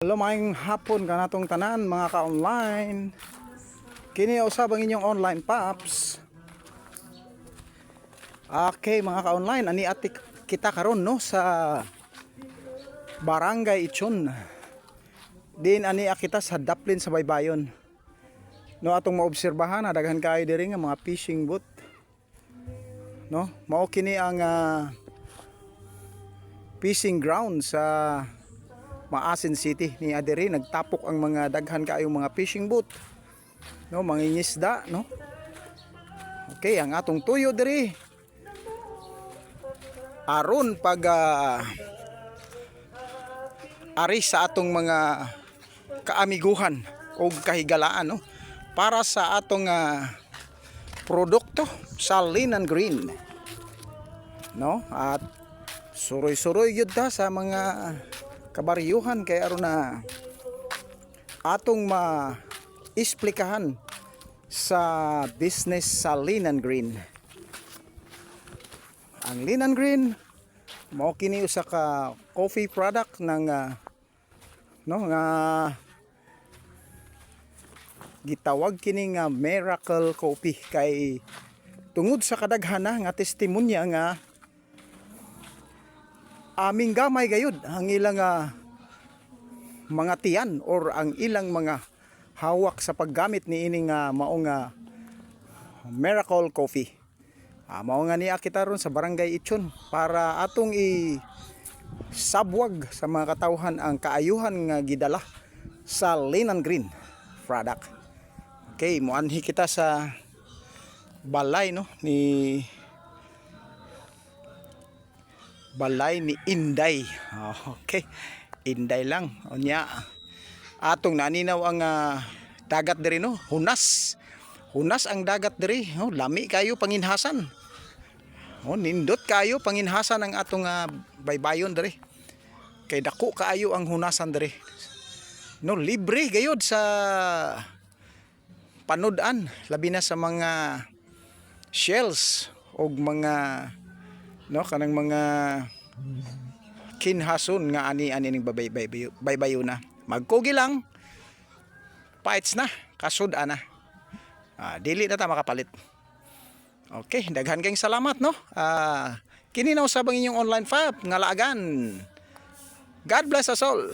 Hello, maayong hapon kanatong tanan mga ka-online. Kini usab ang inyong online paps. Okay mga ka-online, ani ati kita karon no sa Barangay Ichon. Din ani kita sa Daplin sa Baybayon. No atong maobserbahan na daghan kaayo diri nga mga fishing boat. No, mao kini ang fishing ground sa Maasin City ni adiri. Nagtapok ang mga daghan kaayong mga fishing boat, no, mangingisda, no. Okay, ang atong tuyo diri aron pag ari sa atong mga kaamiguhan o kahigalaan, no, para sa atong produkto sa Lean and Green, no. At suroy-suroy gyud ta sa mga kabaryuhan kay aron na atong ma-isplikahan sa business sa Lean and Green. Ang Lean and Green mao kini usa ka coffee product ng no nga gitawag kini nga Miracle Coffee kay tungod sa kadaghana nga testimonya nga aming gamay gayud ang ilang mga tiyan or ang ilang mga hawak sa paggamit ni ining maong Miracle Coffee. Mao nga niya kita ron sa Barangay Ichon para atong sabwag sa mga katawhan ang kaayuhan nga gidala sa Lean and Green product. Okay, muanhi kita sa balay, no, ni Inday. Okay, Inday lang unya atong naninaw ang dagat diri, no. Hunas ang dagat diri, no. Lami kayo panginhasan, nindot kayo panginhasan ang atong baybayon diri kay dako kaayo ang hunasan diri, no. Libre gayud sa panudan, labi na sa mga shells og mga, no, kanang mga kinhason nga ani ning baybayo na. Magkugi lang, paits na, kasud ana. Dili na ta makapalit. Okay, daghan kayong salamat, no. Kini na usab ang inyong online fab nga laagan. God bless us all.